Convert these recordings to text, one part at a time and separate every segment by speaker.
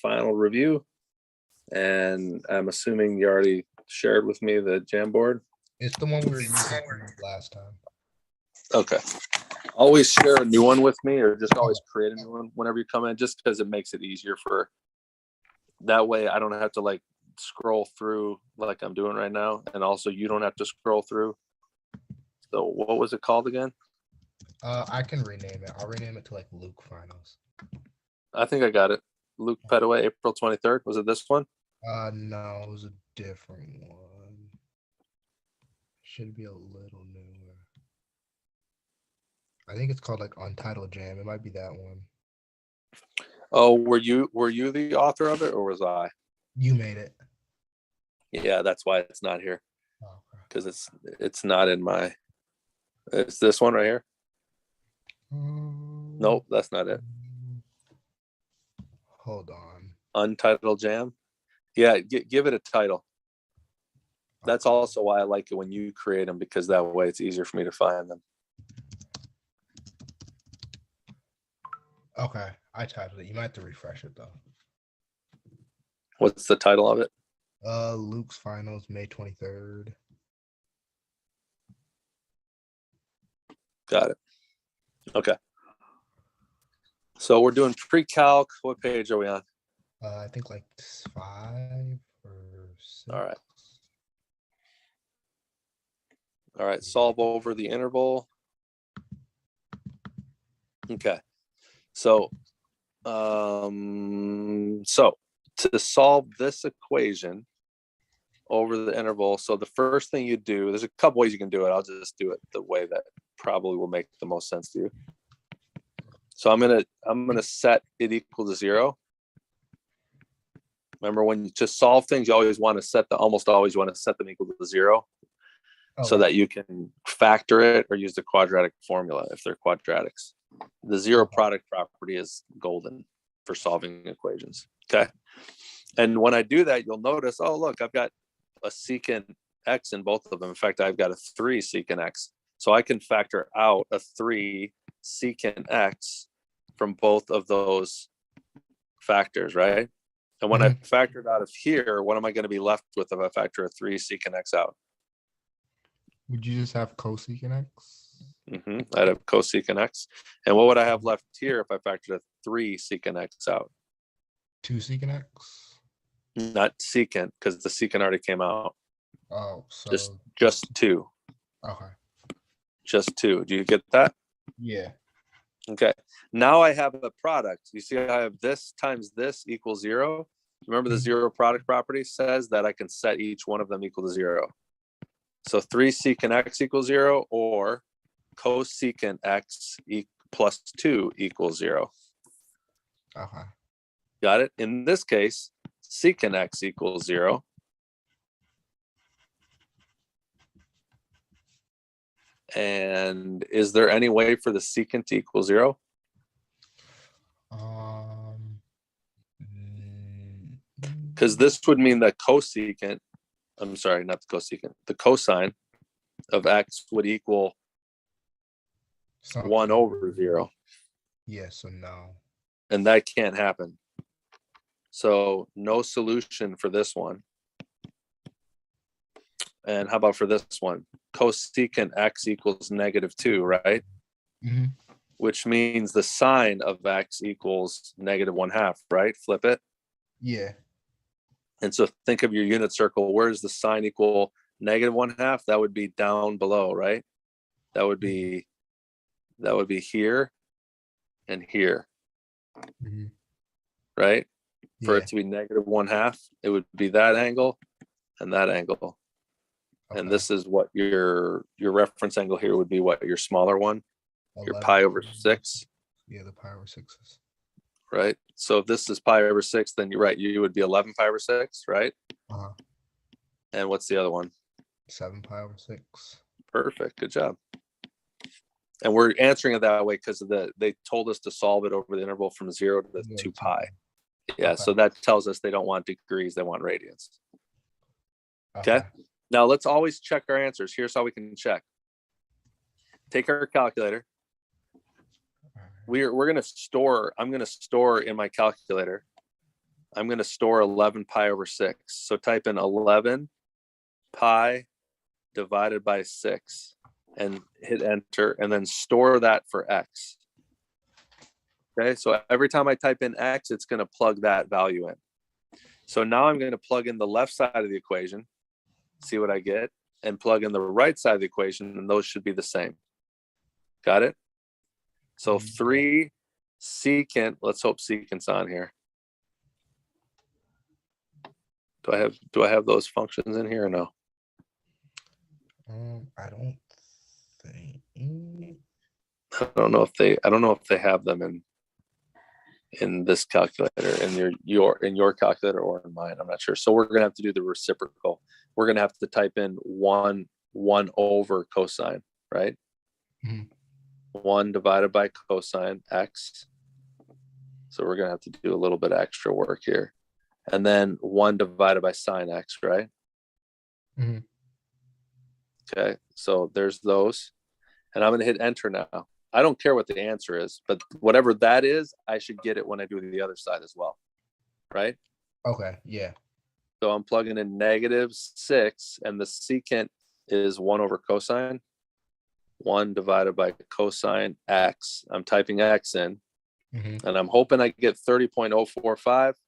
Speaker 1: final review. And I'm assuming you already shared with me the Jamboard.
Speaker 2: It's the one we were using last time.
Speaker 1: Okay. Always share a new one with me, or just always create a new one whenever you come in, just because it makes it easier for that way. I don't have to like scroll through like I'm doing right now. And also you don't have to scroll through. So what was it called again?
Speaker 2: I can rename it. I'll rename it to like Luke Finals.
Speaker 1: I think I got it. Luke Petaway, April 23rd. Was it this one?
Speaker 2: No, it was a different one. Should be a little newer. I think it's called like Untitled Jam. It might be that one.
Speaker 1: Oh, were you the author of it, or was I?
Speaker 2: You made it.
Speaker 1: Yeah, that's why it's not here.
Speaker 2: Oh, okay.
Speaker 1: Because it's not in my. It's this one right here. Nope, that's not it.
Speaker 2: Hold on.
Speaker 1: Untitled Jam. Yeah, give it a title. That's also why I like it when you create them, because that way it's easier for me to find them.
Speaker 2: Okay, I titled it. You might have to refresh it though.
Speaker 1: What's the title of it?
Speaker 2: Luke's Finals, May 23rd.
Speaker 1: Got it. Okay. So we're doing pre-calc. What page are we on?
Speaker 2: I think like 5 or 6.
Speaker 1: All right. All right. Solve over the interval. Okay. So, to solve this equation over the interval, so the first thing you do, there's a couple ways you can do it. I'll just do it the way that probably will make the most sense to you. So I'm gonna set it equal to 0. Remember, when you just solve things, you always want to almost always want to set them equal to 0, so that you can factor it or use the quadratic formula if they're quadratics. The 0 product property is golden for solving equations. Okay. And when I do that, you'll notice, oh, look, I've got a secant x in both of them. In fact, I've got a 3 secant x. So I can factor out a 3 secant x from both of those factors, right? And when I factor it out of here, what am I going to be left with if I factor a 3 secant x out?
Speaker 2: Would you just have cosecant x?
Speaker 1: I'd have cosecant x. And what would I have left here if I factored a 3 secant x out?
Speaker 2: 2 secant x?
Speaker 1: Not secant, because the secant already came out.
Speaker 2: Oh, so
Speaker 1: just 2.
Speaker 2: Okay.
Speaker 1: Just 2. Do you get that?
Speaker 2: Yeah.
Speaker 1: Okay. Now I have a product. You see, I have this times this equals 0. Remember, the 0 product property says that I can set each one of them equal to 0. So 3 secant x equals 0, or cosecant x plus 2 equals 0.
Speaker 2: Okay.
Speaker 1: Got it? In this case, secant x equals 0. And is there any way for the secant to equal 0? Because this would mean that cosecant, I'm sorry, not the cosecant, the cosine of x would equal 1 over 0.
Speaker 2: Yeah, so no.
Speaker 1: And that can't happen. So no solution for this one. And how about for this one? Cosecant x equals -2, right? Which means the sine of x equals -1/2, right? Flip it.
Speaker 2: Yeah.
Speaker 1: And so think of your unit circle. Where does the sine equal -1/2? That would be down below, right? That would be here and here, right? For it to be -1/2, it would be that angle and that angle. Okay. And this is what your reference angle here would be, what, your smaller one? 11. Your pi over 6.
Speaker 2: Yeah, the pi over 6.
Speaker 1: Right? So if this is pi over 6, then you're right, you would be 11 pi over 6, right? And what's the other one?
Speaker 2: 7 pi over 6.
Speaker 1: Perfect. Good job. And we're answering it that way because they told us to solve it over the interval from 0 to 2 pi. Yeah, okay. So that tells us they don't want degrees, they want radians. Okay. Now let's always check our answers. Here's how we can check. Take our calculator. I'm going to store in my calculator I'm going to store 11 pi over 6. So type in 11 pi divided by 6 and hit enter, and then store that for x. Okay, so every time I type in x, it's going to plug that value in. So now I'm going to plug in the left side of the equation, see what I get, and plug in the right side of the equation, and those should be the same. Got it? So 3 secant, let's hope secant's on here. Do I have those functions in here or no?
Speaker 2: I don't think.
Speaker 1: I don't know if they have them in this calculator, in your calculator or in mine. I'm not sure. So we're gonna have to do the reciprocal. We're gonna have to type in 1 over cosine, right?
Speaker 2: Mhm.
Speaker 1: 1 divided by cosine x. So we're gonna have to do a little bit of extra work here. And then 1 divided by sine x, right?
Speaker 2: Mhm.
Speaker 1: Okay, so there's those. And I'm gonna hit enter now. I don't care what the answer is, but whatever that is, I should get it when I do the other side as well, right?
Speaker 2: Okay, yeah.
Speaker 1: So I'm plugging in -6, and the secant is 1 over cosine. 1 divided by cosine x. I'm typing x in, and I'm hoping I get 30.045,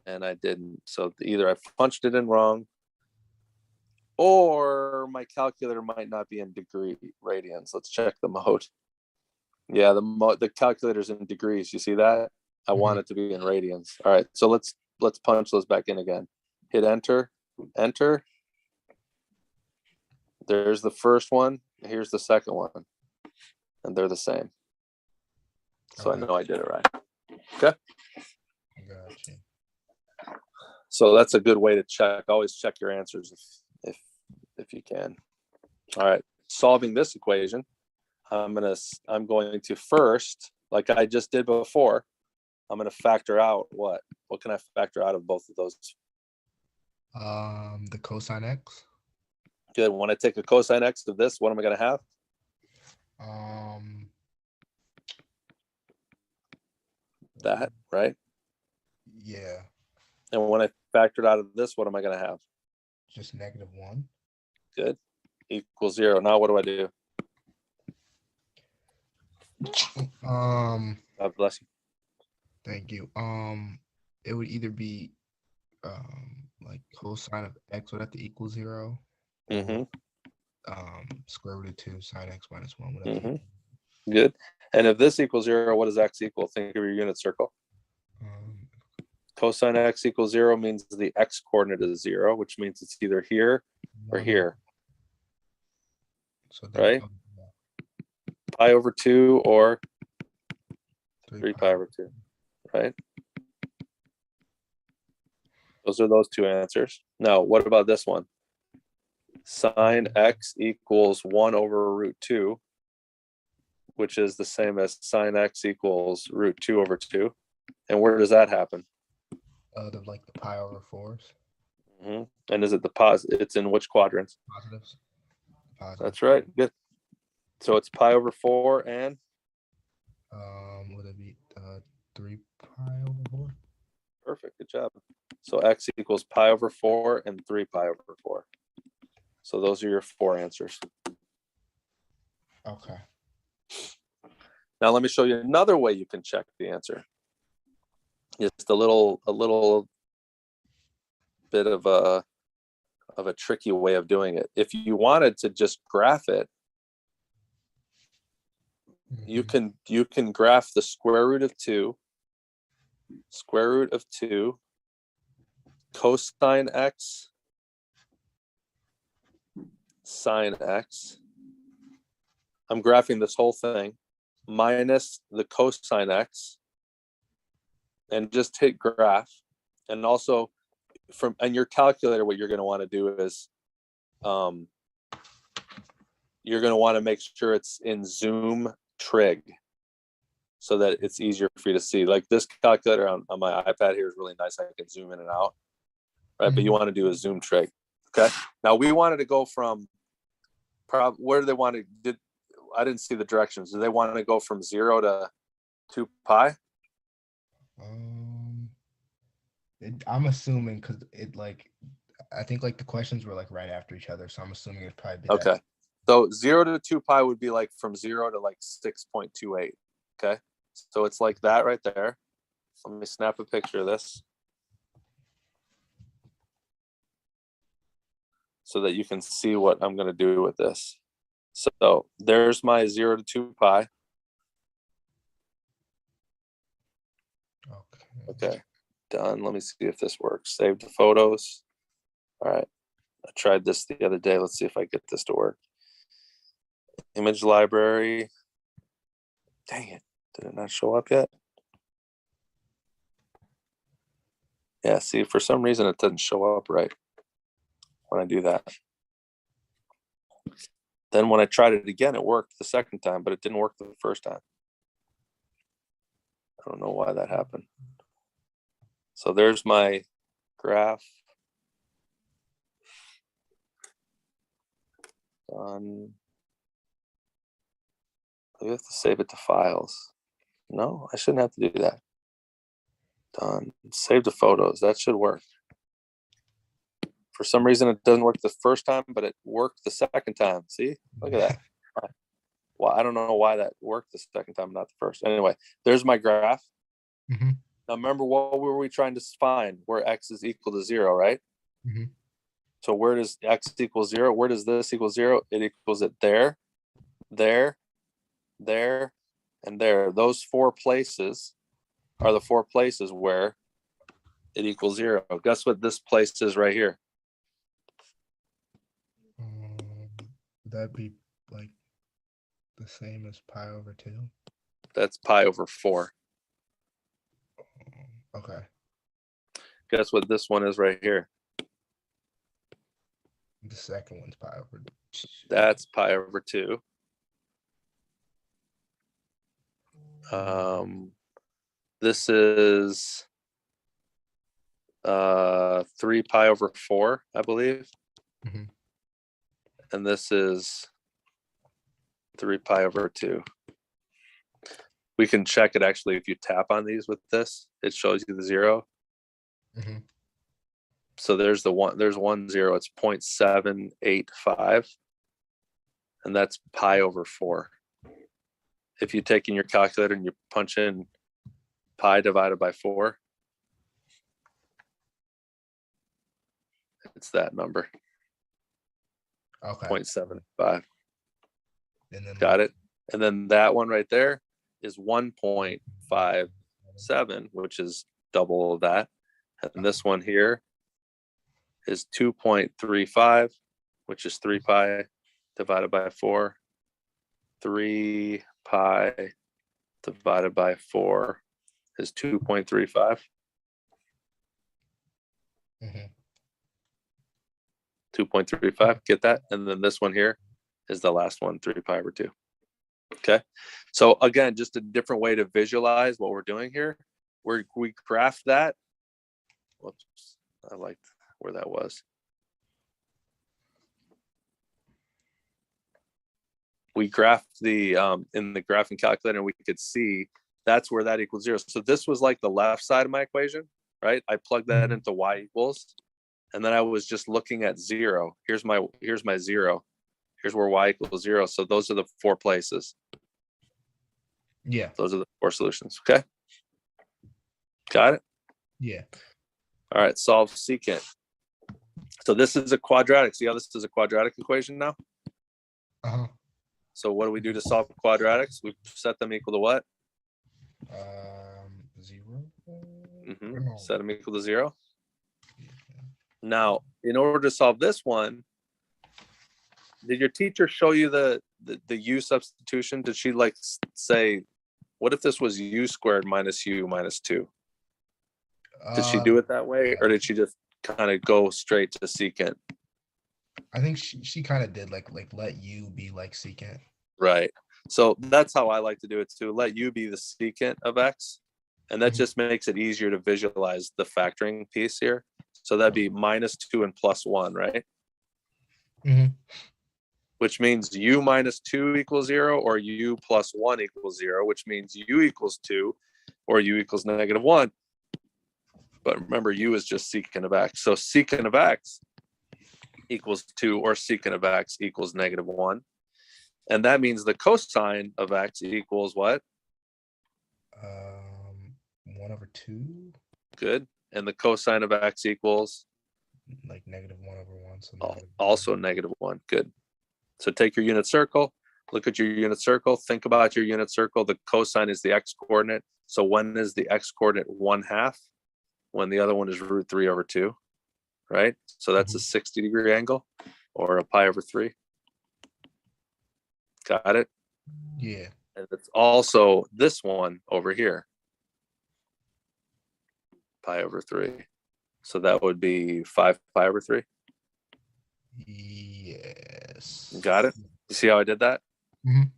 Speaker 1: and I didn't. So either I punched it in wrong, or my calculator might not be in degree radians. Let's check the mode. Yeah, the calculator's in degrees. You see that? I want it to be in radians. All right, so let's punch those back in again. Hit enter, enter. There's the first one. Here's the second one, and they're the same. So I know I did it right. Okay.
Speaker 2: Gotcha.
Speaker 1: So that's a good way to check. Always check your answers if you can. All right, solving this equation. I'm going to first, like I just did before, I'm going to factor out what? What can I factor out of both of those?
Speaker 2: The cosine x.
Speaker 1: Good. When I take a cosine x of this, what am I going to have? That, right?
Speaker 2: Yeah.
Speaker 1: And when I factored out of this, what am I going to have?
Speaker 2: Just -1.
Speaker 1: Good. Equals 0. Now what do I do? God bless you.
Speaker 2: Thank you. It would either be like cosine of x would have to equal 0.
Speaker 1: Mm-hmm.
Speaker 2: Square root of 2 sine x minus 1 would have to equal.
Speaker 1: Good. And if this equals 0, what does x equal? Think of your unit circle. Cosine x equals 0 means the x coordinate is 0, which means it's either here or here.
Speaker 2: So
Speaker 1: right? Pi over 2 or 3 pi over 2, right? Those are those two answers. Now, what about this one? Sine x equals 1 over root 2, which is the same as sine x equals root 2 over 2. And where does that happen?
Speaker 2: Like the pi over 4s.
Speaker 1: And is it the positive? It's in which quadrants?
Speaker 2: Positives.
Speaker 1: That's right. Good. So it's pi over 4 and?
Speaker 2: Would it be 3 pi over 4?
Speaker 1: Perfect. Good job. So x equals pi over 4 and 3 pi over 4. So those are your 4 answers.
Speaker 2: Okay.
Speaker 1: Now let me show you another way you can check the answer. Just a little bit of a tricky way of doing it. If you wanted to just graph it, you can graph the square root of 2 cosine x sine x. I'm graphing this whole thing minus the cosine x, and just hit graph. And also from your calculator, what you're going to want to do is you're going to want to make sure it's in zoom trig so that it's easier for you to see. Like this calculator on my iPad here is really nice. I can zoom in and out, right? But you want to do a zoom trig. Okay. Now we wanted to go from where do they want to? I didn't see the directions. Do they want to go from 0 to 2 pi?
Speaker 2: I'm assuming because it like I think like the questions were like right after each other, so I'm assuming it'd probably be that.
Speaker 1: Okay. So 0 to 2 pi would be like from 0 to like 6.28. Okay. So it's like that right there. Let me snap a picture of this so that you can see what I'm going to do with this. So there's my 0 to 2 pi. Okay. Done. Let me see if this works. Save the photos. All right. I tried this the other day. Let's see if I get this to work. Image library. Dang it. Did it not show up yet? Yeah, see, for some reason it doesn't show up right when I do that. Then when I tried it again, it worked the second time, but it didn't work the first time. I don't know why that happened. So there's my graph. Done. I have to save it to files. No, I shouldn't have to do that. Done. Save the photos. That should work. For some reason, it doesn't work the first time, but it worked the second time. See? Look at that. Well, I don't know why that worked the second time, not the first. Anyway, there's my graph.
Speaker 2: Mm-hmm.
Speaker 1: Now, remember, what were we trying to find? Where x is equal to 0, right?
Speaker 2: Mm-hmm.
Speaker 1: So where does x equal 0? Where does this equal 0? It equals it there, there, there, and there. Those 4 places are the 4 places where it equals 0. Guess what this place is right here?
Speaker 2: That'd be like the same as pi over 2.
Speaker 1: That's pi over 4.
Speaker 2: Okay.
Speaker 1: Guess what this one is right here?
Speaker 2: The second one's pi over 2.
Speaker 1: That's pi over 2. This is 3 pi over 4, I believe.
Speaker 2: Mm-hmm.
Speaker 1: And this is 3 pi over 2. We can check it actually if you tap on these with this. It shows you the 0.
Speaker 2: Mm-hmm.
Speaker 1: So there's the one. There's 1 0. It's 0.785, and that's pi over 4. If you take in your calculator and you punch in pi divided by 4, it's that number.
Speaker 2: Okay.
Speaker 1: 0.75.
Speaker 2: And then
Speaker 1: Got it. And then that one right there is 1.57, which is double of that. And this one here is 2.35, which is 3 pi divided by 4. 3 pi divided by 4 is 2.35.
Speaker 2: Mm-hmm.
Speaker 1: 2.35, get that? And then this one here is the last one, 3 pi over 2. Okay. So again, just a different way to visualize what we're doing here. We graph that. Whoops, I liked where that was. We graphed the in the graphing calculator, and we could see that's where that equals 0. So this was like the left side of my equation, right? I plugged that into y equals, and then I was just looking at 0. Here's my 0. Here's where y equals 0. So those are the 4 places.
Speaker 2: Yeah.
Speaker 1: Those are the 4 solutions. Okay. Got it?
Speaker 2: Yeah.
Speaker 1: All right. Solve secant. So this is a quadratic. See how this is a quadratic equation now?
Speaker 2: Uh-huh.
Speaker 1: So what do we do to solve quadratics? We set them equal to what?
Speaker 2: 0.
Speaker 1: No. Set them equal to 0. Now, in order to solve this one, did your teacher show you the u substitution? Did she like say, what if this was u squared minus u minus 2? Did she do it that way, or did she just kind of go straight to secant?
Speaker 2: I think she kind of did like let u be like secant.
Speaker 1: Right. So that's how I like to do it too. Let u be the secant of x. And that just makes it easier to visualize the factoring piece here. So that'd be minus 2 and plus 1, right?
Speaker 2: Mm-hmm.
Speaker 1: Which means u minus 2 equals 0, or u plus 1 equals 0, which means u equals 2 or u equals negative 1. But remember, u is just secant of x. So secant of x equals 2, or secant of x equals -1. And that means the cosine of x equals what?
Speaker 2: 1/2.
Speaker 1: Good. And the cosine of x equals?
Speaker 2: Like -1/1. So
Speaker 1: also -1. Good. So take your unit circle, look at your unit circle, think about your unit circle. The cosine is the x coordinate. So when is the x coordinate 1/2? When the other one is √3/2, right? So that's a 60-degree angle, or a pi/3. Got it?
Speaker 2: Yeah.
Speaker 1: And it's also this one over here, pi/3. So that would be 5 pi/3.
Speaker 2: Yes.
Speaker 1: Got it? You see how I did that?
Speaker 2: Mm-hmm.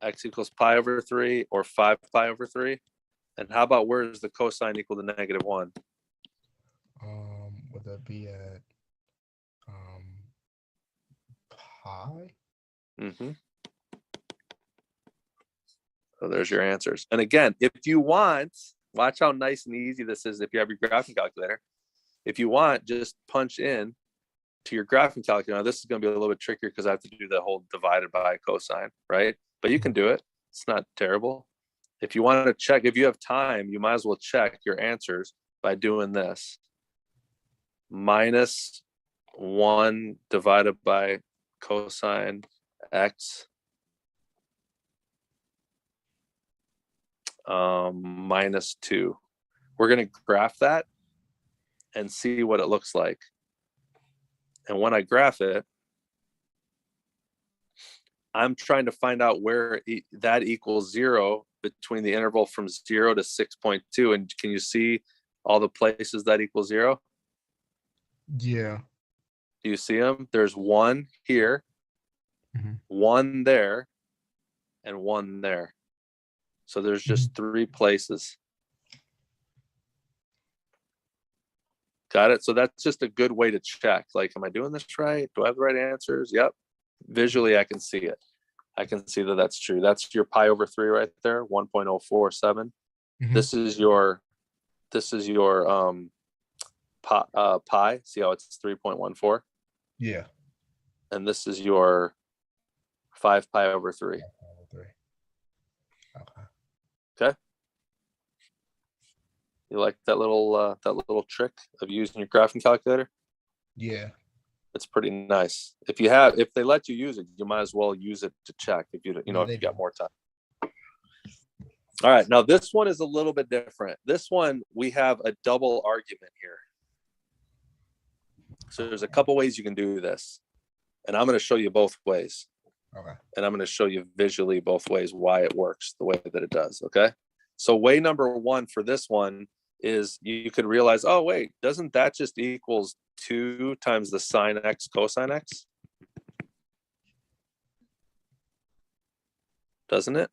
Speaker 1: X equals pi/3 or 5 pi/3. And how about where is the cosine equal to -1?
Speaker 2: Would that be at pi?
Speaker 1: Mm-hmm. So there's your answers. And again, if you want, watch how nice and easy this is if you have your graphing calculator. If you want, just punch in to your graphing calculator. Now, this is going to be a little bit trickier because I have to do the whole divided by cosine, right? But you can do it. It's not terrible. If you want to check, if you have time, you might as well check your answers by doing this. -1 divided by cosine x -2. We're going to graph that and see what it looks like. And when I graph it, I'm trying to find out where that equals 0 between the interval from 0 to 6.2. And can you see all the places that equals 0?
Speaker 2: Yeah.
Speaker 1: Do you see them? There's 1 here, 1 there, and 1 there. So there's just 3 places. Got it? So that's just a good way to check. Like, am I doing this right? Do I have the right answers? Yep. Visually, I can see it. I can see that that's true. That's your pi/3 right there, 1.047. This is your pi. See how it's 3.14?
Speaker 2: Yeah.
Speaker 1: And this is your 5 pi/3.
Speaker 2: Okay.
Speaker 1: Okay. You like that little trick of using your graphing calculator?
Speaker 2: Yeah.
Speaker 1: It's pretty nice. If they let you use it, you might as well use it to check if you got more time. All right, now this one is a little bit different. This one, we have a double argument here. So there's a couple ways you can do this. And I'm going to show you both ways.
Speaker 2: Okay.
Speaker 1: And I'm going to show you visually both ways why it works the way that it does, okay? So way number 1 for this one is you could realize, oh, wait, doesn't that just equals 2 times the sine x cosine x? Doesn't it?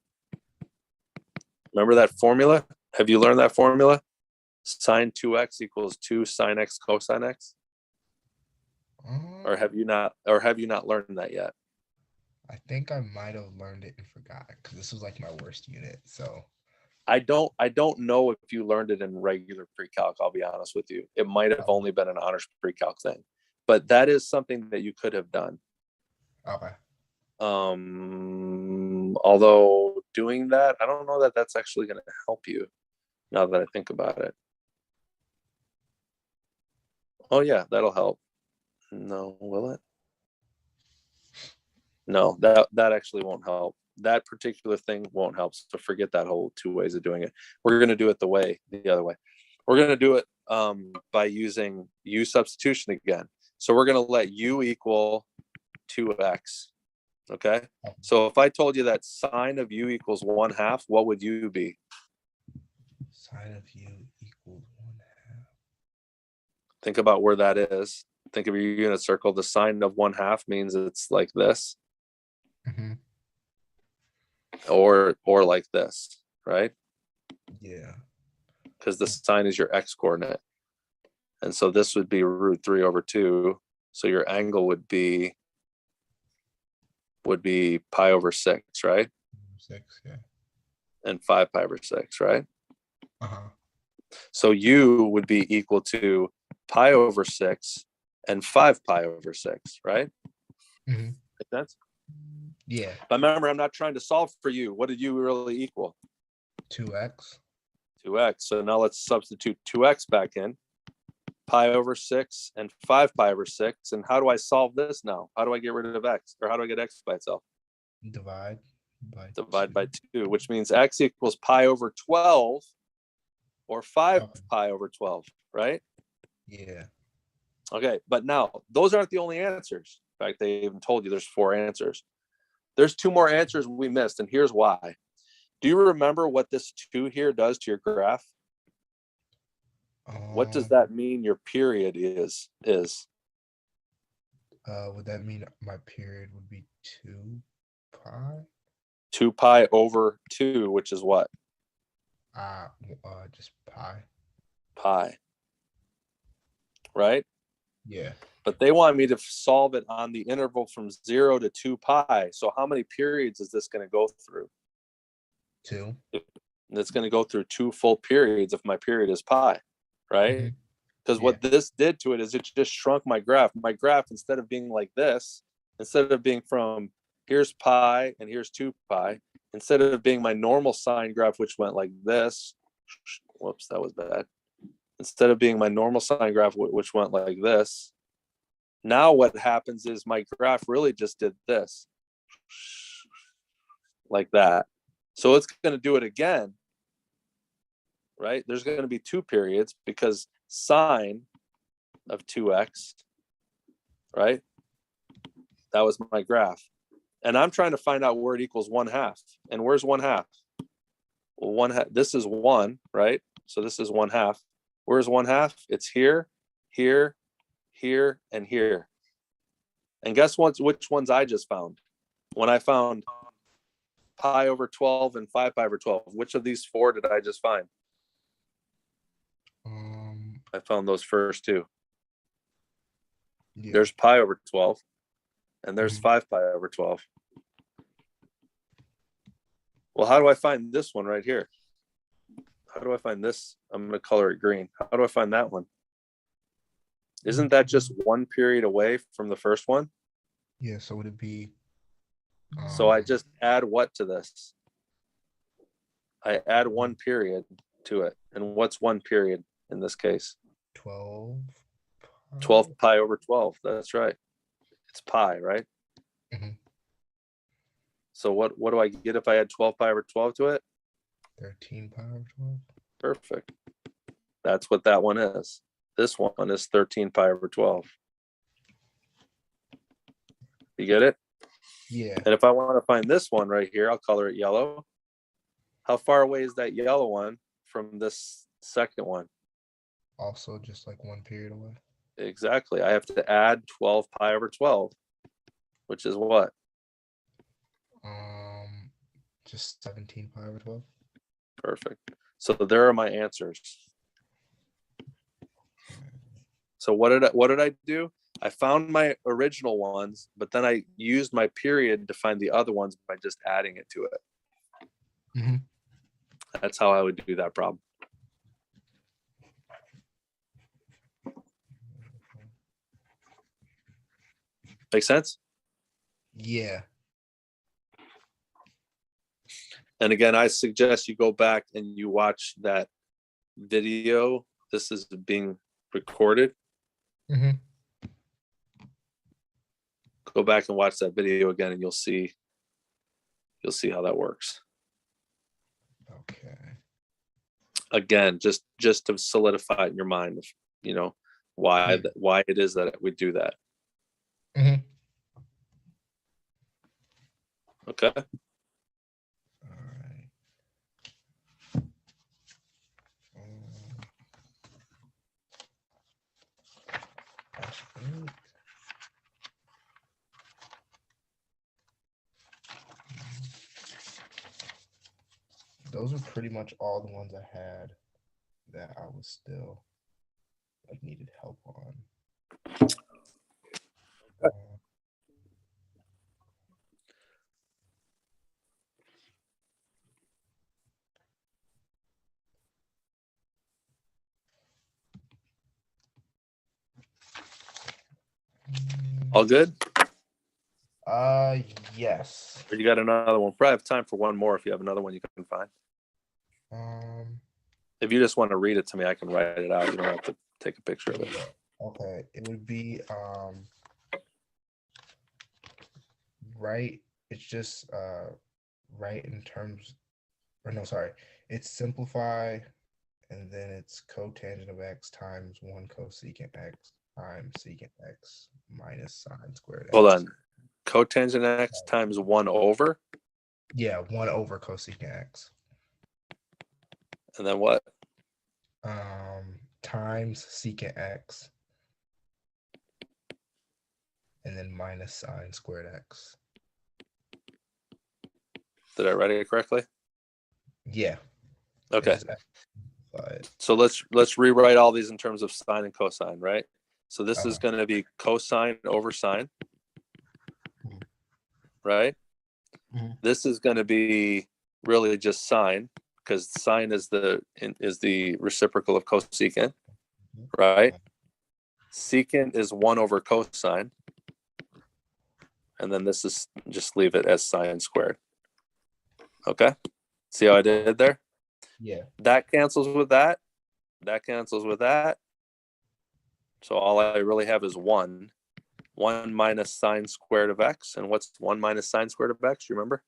Speaker 1: Remember that formula? Have you learned that formula? Sine 2x equals 2 sine x cosine x? Or have you not learned that yet?
Speaker 2: I think I might have learned it and forgot because this was like my worst unit. So
Speaker 1: I don't know if you learned it in regular pre-calc, I'll be honest with you. It might have only been an honors pre-calc thing. But that is something that you could have done.
Speaker 2: Okay.
Speaker 1: Although doing that, I don't know that that's actually going to help you now that I think about it. Oh yeah, that'll help. No, will it? No, that actually won't help. That particular thing won't help. So forget that whole 2 ways of doing it. We're going to do it the other way. We're going to do it by using u substitution again. So we're going to let u equal 2x. Okay. So if I told you that sine of u equals 1/2, what would u be?
Speaker 2: Sine of u equals 1/2.
Speaker 1: Think about where that is. Think of your unit circle. The sine of 1/2 means it's like this. Or like this, right?
Speaker 2: Yeah.
Speaker 1: Because the sine is your x coordinate. And so this would be √3/2. So your angle would be pi/6, right?
Speaker 2: 6, yeah.
Speaker 1: And 5 pi/6, right?
Speaker 2: Uh-huh.
Speaker 1: So u would be equal to pi over 6 and 5 pi over 6, right?
Speaker 2: Mm-hmm.
Speaker 1: Make sense?
Speaker 2: Yeah.
Speaker 1: But remember, I'm not trying to solve for u. What did u really equal?
Speaker 2: 2x.
Speaker 1: 2x. So now let's substitute 2x back in. Pi over 6 and 5 pi over 6. And how do I solve this now? How do I get rid of x? Or how do I get x by itself?
Speaker 2: Divide by
Speaker 1: Divide
Speaker 2: 2.
Speaker 1: by 2, which means x equals pi over 12 or 5
Speaker 2: Okay.
Speaker 1: pi over 12, right?
Speaker 2: Yeah.
Speaker 1: Okay, but now those aren't the only answers. In fact, they even told you there's 4 answers. There's 2 more answers we missed, and here's why. Do you remember what this 2 here does to your graph? What does that mean your period is?
Speaker 2: Would that mean my period would be 2 pi?
Speaker 1: 2 pi over 2, which is what?
Speaker 2: Just pi.
Speaker 1: Pi. Right?
Speaker 2: Yeah.
Speaker 1: But they want me to solve it on the interval from 0 to 2 pi. So how many periods is this going to go through?
Speaker 2: 2.
Speaker 1: And it's going to go through 2 full periods if my period is pi, right? Because what this did to it is it just shrunk my graph. My graph, instead of being like this, instead of being from here's pi and here's 2 pi, instead of being my normal sine graph, which went like this, whoops, that was bad. Instead of being my normal sine graph, which went like this, now what happens is my graph really just did this, like that. So it's going to do it again, right? There's going to be 2 periods because sine of 2x, right? That was my graph. And I'm trying to find out where it equals 1/2. And where's 1/2? Well, this is 1, right? So this is 1/2. Where's 1/2? It's here, here, here, and here. And guess what? Which ones I just found? When I found pi over 12 and 5 pi over 12, which of these 4 did I just find? I found those first 2. Yeah. There's pi over 12, and there's 5 pi over 12. Well, how do I find this one right here? How do I find this? I'm going to color it green. How do I find that one? Isn't that just 1 period away from the first one?
Speaker 2: Yeah, so would it be...
Speaker 1: So I just add what to this? I add 1 period to it. And what's 1 period in this case?
Speaker 2: 12.
Speaker 1: 12 pi over 12. That's right. It's pi, right? So what do I get if I add 12 pi over 12 to it?
Speaker 2: 13 pi over 12.
Speaker 1: Perfect. That's what that one is. This one is 13 pi over 12. You get it?
Speaker 2: Yeah.
Speaker 1: And if I want to find this one right here, I'll color it yellow. How far away is that yellow one from this second one?
Speaker 2: Also just like 1 period away.
Speaker 1: Exactly. I have to add 12 pi over 12, which is what?
Speaker 2: Just 17 pi over 12.
Speaker 1: Perfect. So there are my answers. So what did I do? I found my original ones, but then I used my period to find the other ones by just adding it to it. That's how I would do that problem. Make sense?
Speaker 2: Yeah.
Speaker 1: And again, I suggest you go back and you watch that video. This is being recorded. Go back and watch that video again, and you'll see how that works.
Speaker 2: Okay.
Speaker 1: Again, just to solidify it in your mind, you know, why it is that we do that. Okay.
Speaker 2: Those are pretty much all the ones I had that I was still like needed help on.
Speaker 1: All good?
Speaker 2: Yes.
Speaker 1: Or you got another one? Probably have time for one more if you have another one you can find. If you just want to read it to me, I can write it out. You don't have to take a picture of it.
Speaker 2: Okay. It would be right. It's just right in terms, or no, sorry. It's simplify, and then it's cotangent of x times 1 cosecant x times secant x minus sine squared x.
Speaker 1: Hold on. Cotangent x times 1 over?
Speaker 2: Yeah, 1 over cosecant x.
Speaker 1: And then what?
Speaker 2: Times secant x. And then minus sine squared x.
Speaker 1: Did I write it correctly?
Speaker 2: Yeah.
Speaker 1: Okay. So let's rewrite all these in terms of sine and cosine, right? So this is going to be cosine over sine, right? This is going to be really just sine, because sine is the reciprocal of cosecant, right? Secant is 1 over cosine, and then this is, just leave it as sine squared. Okay, see how I did there?
Speaker 2: Yeah.
Speaker 1: That cancels with that. That cancels with that. So all I really have is 1 minus sine squared of x. And what's 1 minus sine squared of x? Do you remember?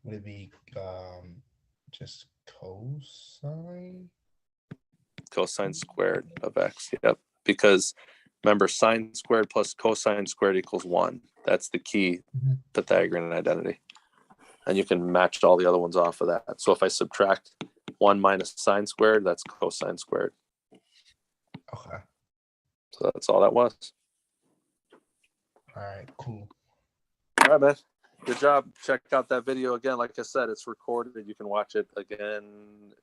Speaker 2: Would it be just cosine?
Speaker 1: Cosine squared of x. Yep. Because remember, sine squared plus cosine squared equals 1. That's the key Pythagorean identity. And you can match all the other ones off of that. So if I subtract 1 minus sine squared, that's cosine squared.
Speaker 2: Okay.
Speaker 1: So that's all that was.
Speaker 2: All right, cool.
Speaker 1: All right, man. Good job. Check out that video again. Like I said, it's recorded. You can watch it again